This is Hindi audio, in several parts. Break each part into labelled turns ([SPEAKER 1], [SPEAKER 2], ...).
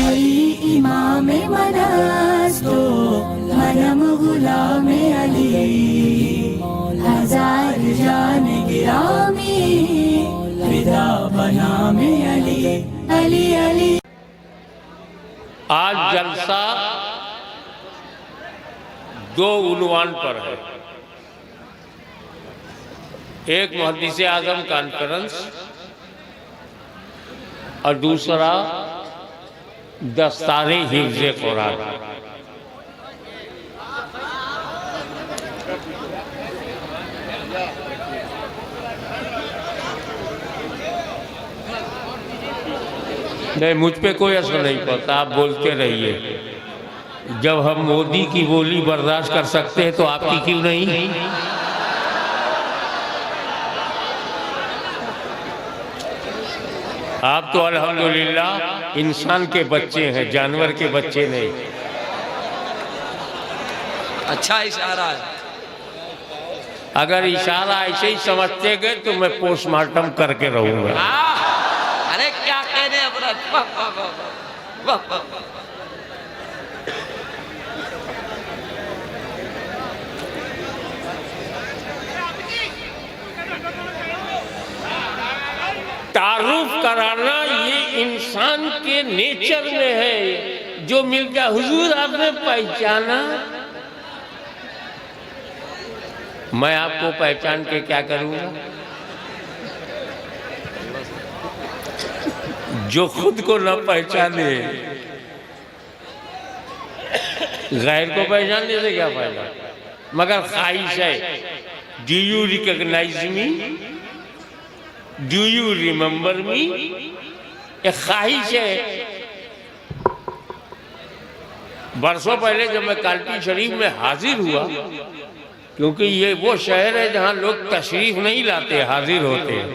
[SPEAKER 1] अली इमाम मनास्तो मनम गुलाम अली हजार जान गिरामी फिदा बनाम अली अली अली।
[SPEAKER 2] आज जलसा दो उन्वान पर है, एक मुहद्दिस आज़म कॉन्फ्रेंस और दूसरा दस्तारे हिफ्ज़े कुरान। नहीं, मुझ पे कोई असर नहीं पड़ता, आप बोलते रहिए। जब हम मोदी की बोली बर्दाश्त कर सकते हैं तो आपकी क्यों नहीं? आप तो अल्हम्दुलिल्लाह इंसान के बच्चे हैं, जानवर के बच्चे नहीं।
[SPEAKER 3] अच्छा इशारा है।
[SPEAKER 2] अगर इशारा ऐसे ही समझते गए तो मैं पोस्टमार्टम करके रहूंगा।
[SPEAKER 3] अरे क्या कहने अमृत, वाह वाह वाह वाह वाह।
[SPEAKER 2] तारुफ कराना ये इंसान के नेचर में है। जो मिल गया हुजूर आपने पहचाना, मैं आपको पहचान के क्या करूंगा? जो खुद को न पहचाने गैर को पहचानने से क्या फायदा? मगर ख्वाहिश है, do you recognise me, do you remember me, एक ख्वाहिश है। बरसों पहले जब मैं कालपी शरीफ में हाजिर हुआ, क्योंकि ये वो शहर है जहां लोग तशरीफ नहीं लाते, हाजिर होते हैं,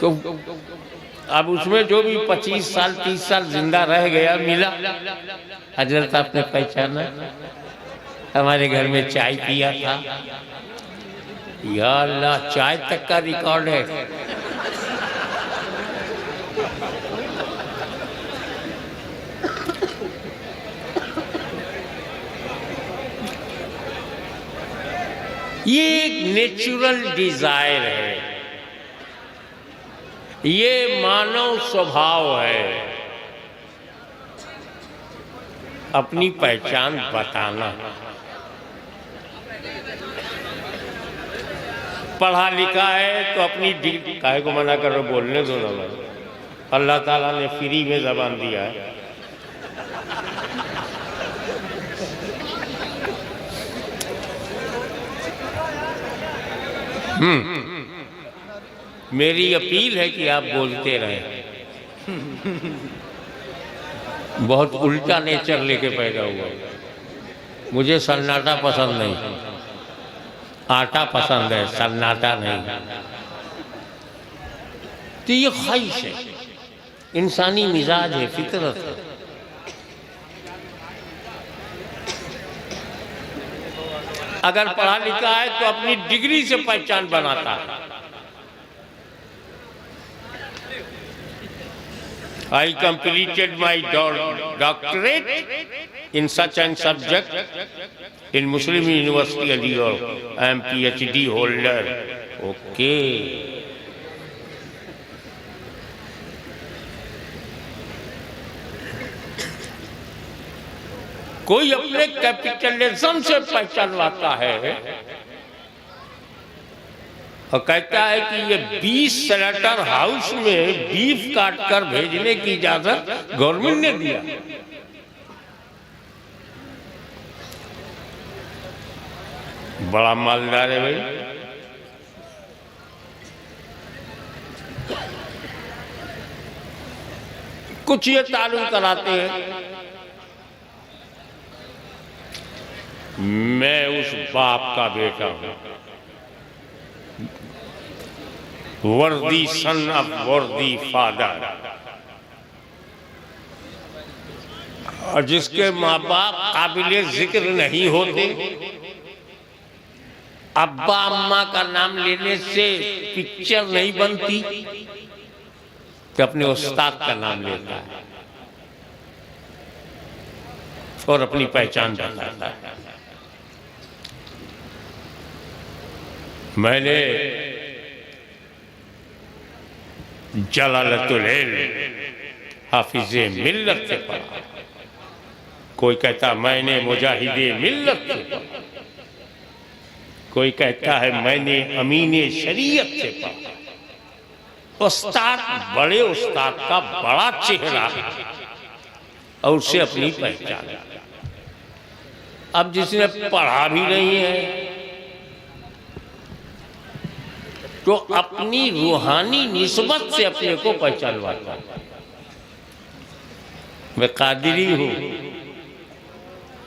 [SPEAKER 2] तो अब उसमें जो भी 25 साल 30 साल जिंदा रह गया मिला। हजरत आपने पहचाना, हमारे घर में चाय पिया था। या अल्लाह, चाय तक का रिकॉर्ड है। ये एक नेचुरल डिजायर है, ये मानव स्वभाव है, अपनी पहचान बताना। पढ़ा लिखा है तो अपनी डिग्री काहे को मना करो, बोलने दो ना। अल्लाह ताला ने फ्री में ज़बान दिया है। मेरी अपील है कि आप बोलते रहें। बहुत उल्टा नेचर लेके पैदा हुआ। मुझे सन्नाटा पसंद नहीं, आटा पसंद है, सन्नाटा नहीं। तो ये ख्वाहिश है, इंसानी मिजाज है, फितरत है। अगर पढ़ा लिखा है तो अपनी डिग्री से पहचान बनाता है। I completed my doctorate in such and subject in Muslim University Aligarh. I am PhD holder. Okay. कोई अपने कैपिटलिज्म से पहचानवाता है और कहता है कि ये 20 सेनेटर हाउस में बीफ काट कर भेजने की इजाजत गवर्नमेंट ने दिया। बड़ा मालदार है भाई। कुछ ये तालुम कराते हैं। मैं उस बाप का बेटा हूं, वर्दी सन ऑफ वर्दी फादर, और जिसके माँ बाप काबिले जिक्र नहीं होते, अब्बा अम्मा का नाम लेने से पिक्चर नहीं बनती, तो अपने उस्ताद का नाम लेता है और अपनी पहचान बताता है। मैंने जलालतुल इल्म हाफिज़े मिल्लत से पढ़ा, कोई कहता मैंने मुजाहिदे मिल्लत से पढ़ा, कोई कहता है मैंने अमीने शरीयत से पढ़ा। उस्ताद बड़े उस्ताद का बड़ा चेहरा और उससे अपनी पहचान। अब जिसने पढ़ा भी नहीं है तो अपनी रूहानी निस्बत से अपने को पहचानवाता है। मैं कादिरी हूं,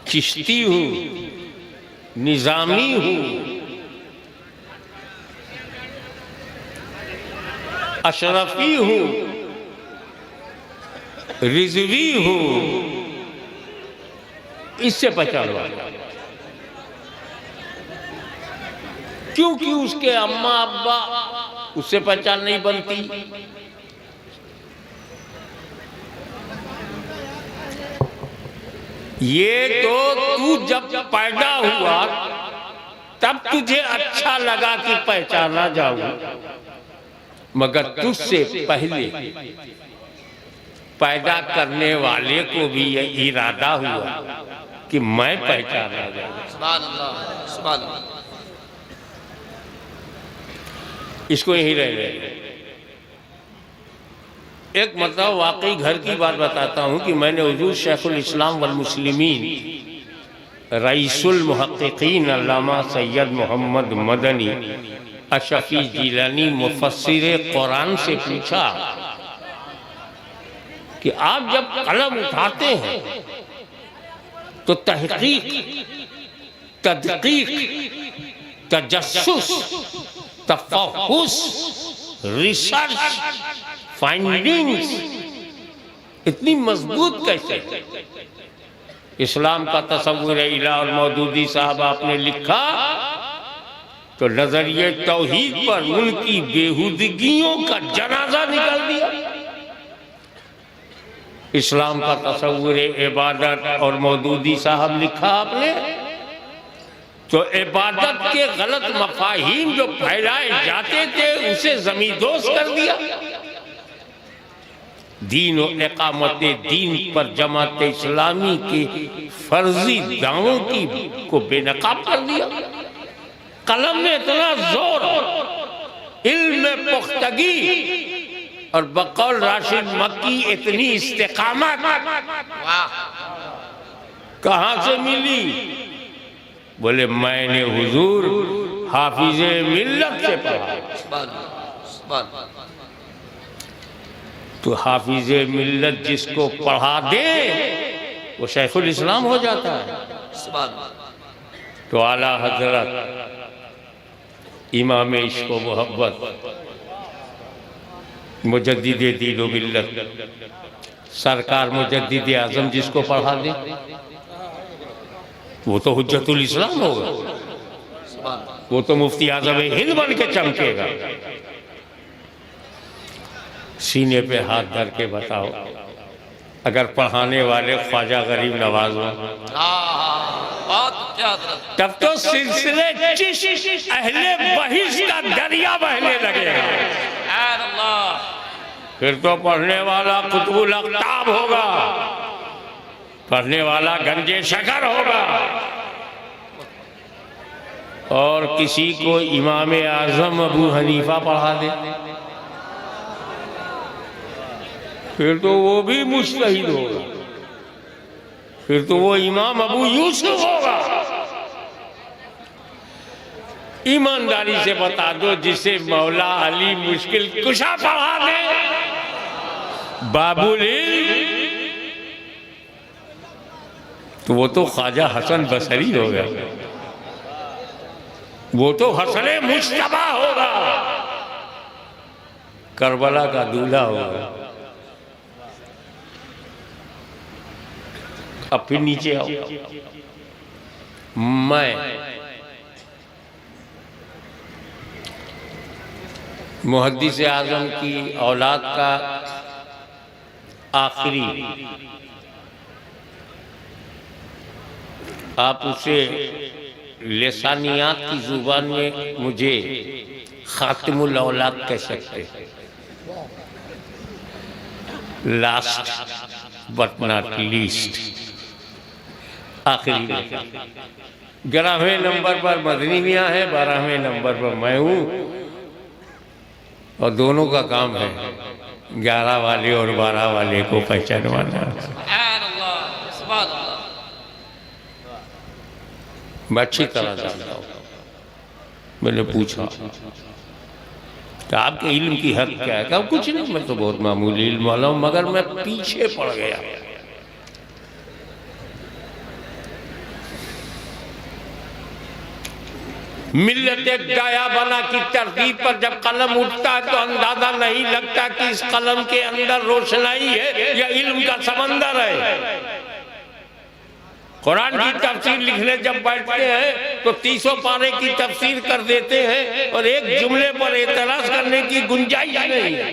[SPEAKER 2] चिश्ती हूं, निजामी हूं, अशरफी हूं, रिजवी हूं, इससे पहचानवाता है। क्योंकि उसके अम्मा अब्बा उससे पहचान नहीं बनती। ये तो तू जब पैदा हुआ तब तुझे अच्छा लगा कि पहचाना जाऊं, मगर तुझसे पहले पैदा करने वाले को भी यह इरादा हुआ कि मैं पहचाना जाऊं।
[SPEAKER 3] सुभान अल्लाह, सुभान अल्लाह।
[SPEAKER 2] इसको यही रह गए। एक मतलब वाकई घर की बात बताता हूं कि मैंने हुजूर शेखुल इस्लाम वल मुस्लिमीन रईसुल मुहक्किकीन अल्लामा सैयद मोहम्मद मदनी अशफी जिलानी मुफस्सिर कुरान से पूछा कि आप जब कलम उठाते हैं तो तहकीक, तदकीक, तजस्सुस, तफहुस, रिसर्च, फाइंडिंग्स इतनी मजबूत कैसे? इस्लाम का तसव्वुर इला और मौदूदी साहब आपने लिखा तो नजरिए तौहीद पर उनकी बेहुदगियों का जनाजा निकाल दिया। इस्लाम का तसव्वुर इबादत और मौदूदी साहब लिखा आपने तो इबादत के गलत मफाहिम जो फैलाए जाते थे उसे ज़मींदोज़ कर दिया। दीन और इकामत दीन पर जमात इस्लामी के फर्जी दावों की को बेनकाब कर दिया। कलम में इतना जोर, इल्म में पुख्तगी और बकौल राशिद मक्की इतनी इस्तिकामत कहां से मिली? बोले मैंने हुजूर हाफिज़े मिल्लत से पढ़ा। तो हाफिज़े मिल्लत जिसको पढ़ा दे वो शेखुल इस्लाम हो जाता है। तो आला हजरत इमाम इश्क व मोहब्बत मुजद्दिद दीन व मिल्लत सरकार मुजद्दिद आज़म जिसको पढ़ा दे वो तो हुज्जतुल इस्लाम होगा, वो तो मुफ्ती आज़म हिंद बन के चमकेगा। सीने पे हाथ धर के बताओ अगर पढ़ाने वाले ख्वाजा गरीब नवाज हो तब तो सिलसिले अहले बहिश का दरिया बहने लगेगा। फिर तो पढ़ने वाला कुतुबुल अख्ताब होगा, पढ़ने वाला गंजे शकर होगा। और किसी को इमाम आज़म अबू हनीफा पढ़ा दे फिर तो वो भी मुज्तहिद होगा, फिर तो वो इमाम अबू यूसुफ होगा। ईमानदारी से बता दो जिसे मौला अली मुश्किल कुशा पढ़ा दे बाबुल इल्म तो वो तो ख्वाजा हसन बसरी होगा, वो तो हसने मुश्तबा होगा, करबला का दूल्हा होगा। अब फिर नीचे आओ। मुहद्दिस आज़म की औलाद का आखिरी, आप उसे लिसानियात की जुबान में मुझे खातिमुल औलाद कह सकते हैं, लास्ट बट नॉट लीस्ट, आखिरी। 11वें नंबर पर मदनी मियाँ है, 12वें नंबर पर मैं हूँ, और दोनों का काम है 11 वाले और 12 वाले को पहचानवाना। मैं अच्छी तरह जानता हूँ। मैंने पूछा कि आपके इल्म की हद क्या है? कहा कुछ नहीं, मैं तो बहुत मामूली इल्म वाला हूँ, मगर मैं पीछे पड़ गया। मिल्लत गाया बना की तरतीब पर जब कलम उठता है तो अंदाजा नहीं लगता कि इस कलम के अंदर रोशनाई है या इल्म का समंदर है। कुरान की तफसीर लिखने जब बैठते हैं तो 300 पारे की तफसीर कर देते हैं और एक जुमले पर एतराज करने की गुंजाइश नहीं है।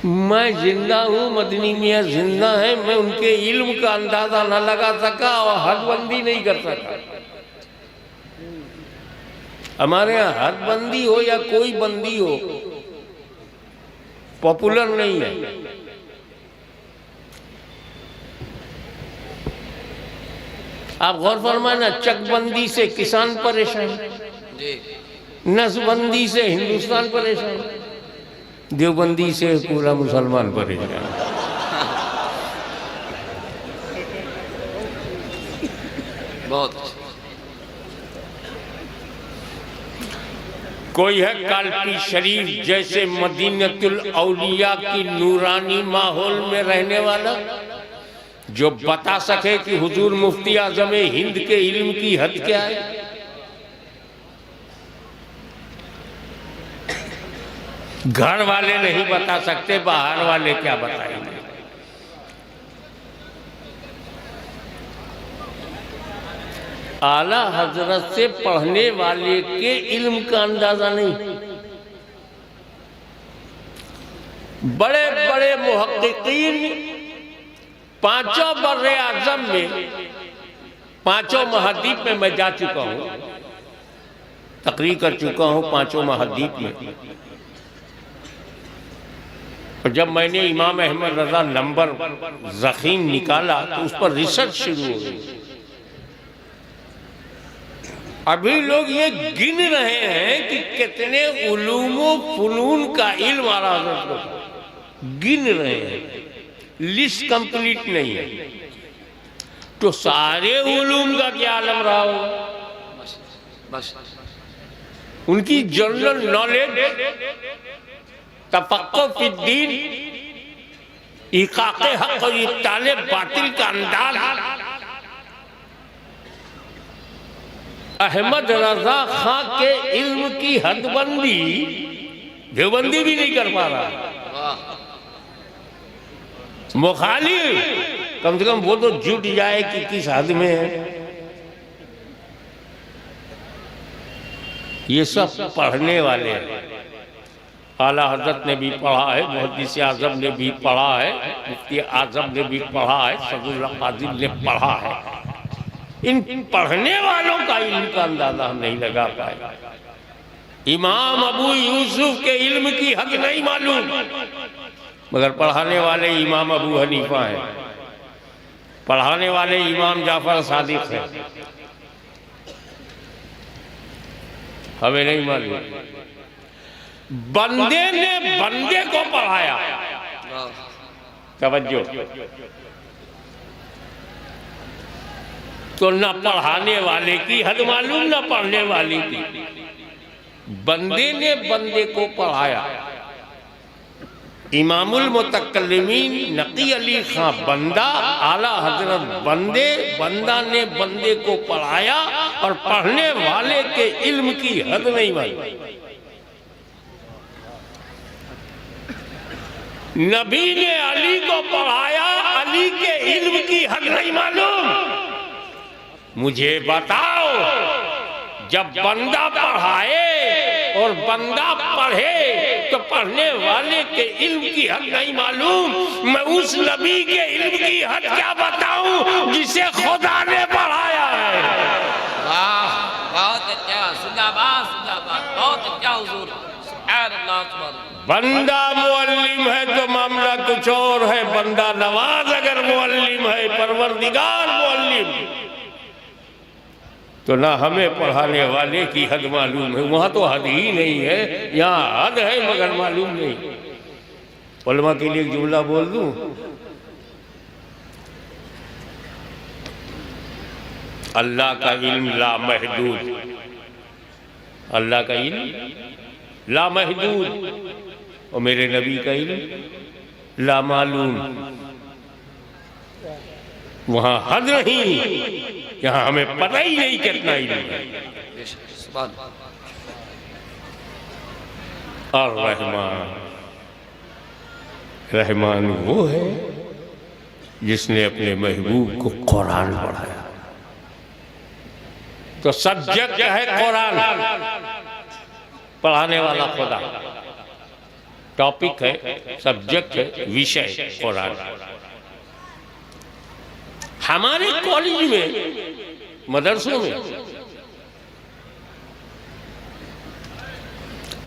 [SPEAKER 2] मैं जिंदा हूँ, मदनी मियाँ जिंदा है, मैं उनके इल्म का अंदाजा न लगा सका और हदबंदी नहीं कर सका। हमारे यहाँ हदबंदी हो या कोई बंदी हो पॉपुलर नहीं है। आप गौर फरमाना, चकबंदी से किसान परेशान, नसबंदी से हिंदुस्तान परेशान, देवबंदी से पूरा मुसलमान परेशान।
[SPEAKER 3] बहुत
[SPEAKER 2] कोई है काल्पी शरीफ जैसे मदीनतुल औलिया की नूरानी माहौल में रहने वाला, जो बता सके कि हुजूर मुफ्ती आजम हिंद के इल्म की हद क्या है। घर वाले नहीं बता सकते, बाहर वाले क्या बताएंगे। आला हजरत से पढ़ने वाले के इल्म का अंदाजा नहीं। बड़े बड़े मुहक्किकीन पांचों बर्रे आज़म में, पांचों महाद्वीप में मैं जा चुका हूं, तकरीर कर चुका हूं पांचों महाद्वीप में। और जब मैंने इमाम अहमद रजा नंबर ज़ख़ीम निकाला तो उस पर रिसर्च शुरू हो गई। अभी लोग ये गिन रहे हैं कि कितने उलूमो फुनून का इल्म आ रहा है, गिन रहे हैं, लिस्ट कंप्लीट नहीं है। तो सारे उलूम का क्या आलम रहा होगा?
[SPEAKER 3] बस
[SPEAKER 2] उनकी जनरल नॉलेज, तफक्कुह फिद्दीन, इकाक़े हक़ और इब्ताले बातिल का अंदाज, अहमद रजा खां के इल्म की हदबंदी देवबंदी भी नहीं कर पा रहा। मुखालिफ कम से कम वो तो जुट जाए कि किस हद में है। ये सब पढ़ने वाले हैं। आला हजरत ने भी पढ़ा है, मुहद्दिस आज़म ने भी पढ़ा है, मुफ्ती आज़म ने भी पढ़ा है, सदरुल कादिर ने पढ़ा है। इन पढ़ने वालों का इल्म का अंदाजा हम नहीं लगा पाए। इमाम अबू यूसुफ के इल्म की हद नहीं मालूम, मगर पढ़ाने वाले इमाम अबू हनीफा हैं, पढ़ाने वाले इमाम जाफर सादिक हैं। हमें नहीं मालूम। बंदे ने बंदे को पढ़ाया। तवज्जो, तो न पढ़ाने वाले की हद मालूम न पढ़ने वाले की। बंदे ने बंदे को पढ़ाया। इमामुल मुतकल्लिमीन नकी अली खां बंदा, आला हजरत बंदे, बंदा ने बंदे को पढ़ाया और पढ़ने वाले के इल्म की हद नहीं मालूम। नबी ने अली को पढ़ाया, अली के इल्म की हद नहीं मालूम। मुझे बताओ जब बंदा पढ़ाए और बंदा पढ़े तो पढ़ने वाले के इल्म की हद नहीं मालूम। मैं उस नबी के इल्म की हद क्या बताऊं जिसे खुदा ने पढ़ाया है।
[SPEAKER 3] वाह, बहुत अच्छा, जिंदाबाद जिंदाबाद, बहुत अच्छा हुजूर, सुभान अल्लाह सुभान अल्लाह।
[SPEAKER 2] बंदा मुअल्लिम है तो मामला कुछ और है। बंदा नवाज अगर मुअल्लिम है, परवरदिगार मुअल्लिम, तो ना हमें पढ़ाने वाले की हद मालूम है। वहां तो हद ही नहीं है, यहाँ हद है मगर मालूम नहीं। उलमा के लिए एक जुमला बोल दूं, अल्लाह का इल्म लामहदूद, अल्लाह का इल्म लामहदूद और मेरे नबी का इल्म लामालूम। वहां हद नहीं, यहाँ हमें पता ही नहीं कितना इल्म है।
[SPEAKER 3] सुभान
[SPEAKER 2] और रहमान, रहमान वो है जिसने अपने महबूब को कुरान पढ़ाया। तो सब्जेक्ट है कुरान, पढ़ाने वाला खुदा, टॉपिक है, सब्जेक्ट है, विषय कुरान। हमारे कॉलेज में, मदरसों में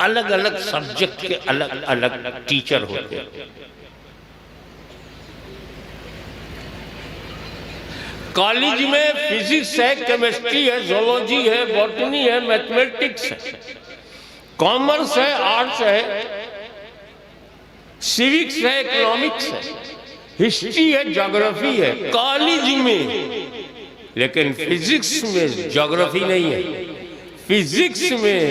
[SPEAKER 2] अलग अलग सब्जेक्ट के अलग अलग टीचर होते हैं। कॉलेज में फिजिक्स है, केमिस्ट्री है, जोलॉजी है, बॉटनी है, मैथमेटिक्स है, कॉमर्स है, आर्ट्स है, सिविक्स है, इकोनॉमिक्स है, हिस्ट्री है, ज्योग्राफी है कॉलेज में। लेकिन फिजिक्स में ज्योग्राफी नहीं है, फिजिक्स में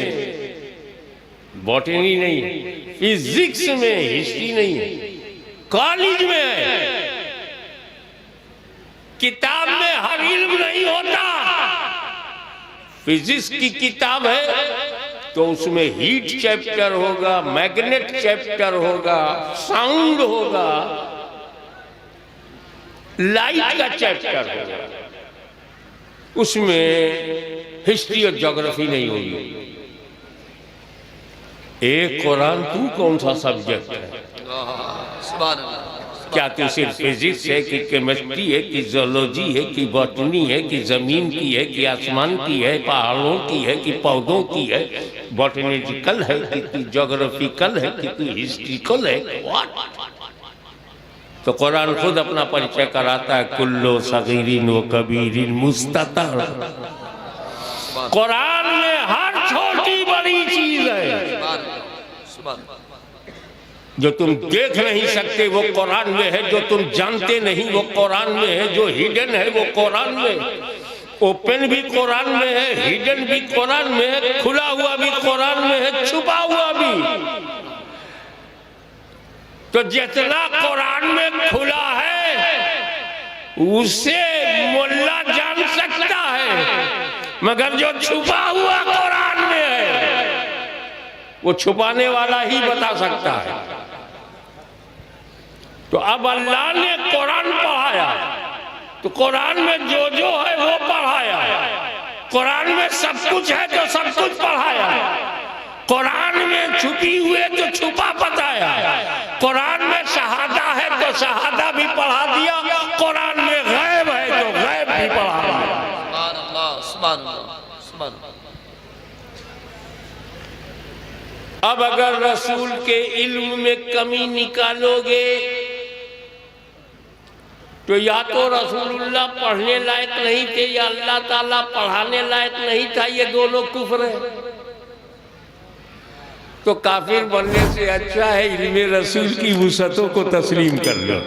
[SPEAKER 2] बॉटनी नहीं है, फिजिक्स में हिस्ट्री नहीं है, कॉलेज में है। किताब में हर इल्म नहीं होता। फिजिक्स की किताब है तो उसमें हीट चैप्टर होगा, मैग्नेट चैप्टर होगा, साउंड होगा, लाइट का चैप्टर होगा, उसमें हिस्ट्री और ज्योग्राफी नहीं होगी। एक कुरान तू कौन सा सब्जेक्ट है?
[SPEAKER 3] सुभान अल्लाह।
[SPEAKER 2] क्या तू सिर्फ फिजिक्स है कि केमिस्ट्री है कि जोलॉजी है कि बॉटनी है कि जमीन की है कि आसमान की है, पहाड़ों की है कि पौधों की है, बॉटनिकल है कि तू ज्योग्राफिकल है कि तू हिस्ट्रिकल है? तो कुरान खुद अपना परिचय कराता है, कुल्लो सगीरिन व कबीरिन मुस्ततर। कुरान में हर छोटी बड़ी चीज है जो तुम देख नहीं सकते वो कुरान में है, जो तुम जानते नहीं वो कुरान में है, जो हिडन है वो कुरान में, ओपन भी कुरान में है, हिडन भी कुरान में है, खुला हुआ भी कुरान में है, छुपा हुआ भी। तो जितना कुरान में खुला है उसे मुल्ला जान सकता है, मगर जो छुपा हुआ कुरान में है वो छुपाने वाला ही बता सकता है। तो अब अल्लाह ने कुरान पढ़ाया तो कुरान में जो जो है वो पढ़ाया, कुरान में सब कुछ है तो सब कुछ पढ़ाया, कुरान में छुपी हुए तो छुपा बताया, कुरान में शहादा है तो शहादा भी पढ़ा दिया, कुरान में गैब है तो गैब भी पढ़ा दिया।
[SPEAKER 3] सुभान अल्लाह, सुभान अल्लाह, सुभान अल्लाह।
[SPEAKER 2] अब अगर रसूल के इल्म में कमी निकालोगे तो या तो रसूलुल्लाह पढ़ने लायक नहीं थे या अल्लाह ताला पढ़ाने लायक नहीं था, ये दोनों कुफ्र है। तो काफिर बनने से अच्छा है इल्मे रसूल की वुसअतों को तस्लीम कर लो।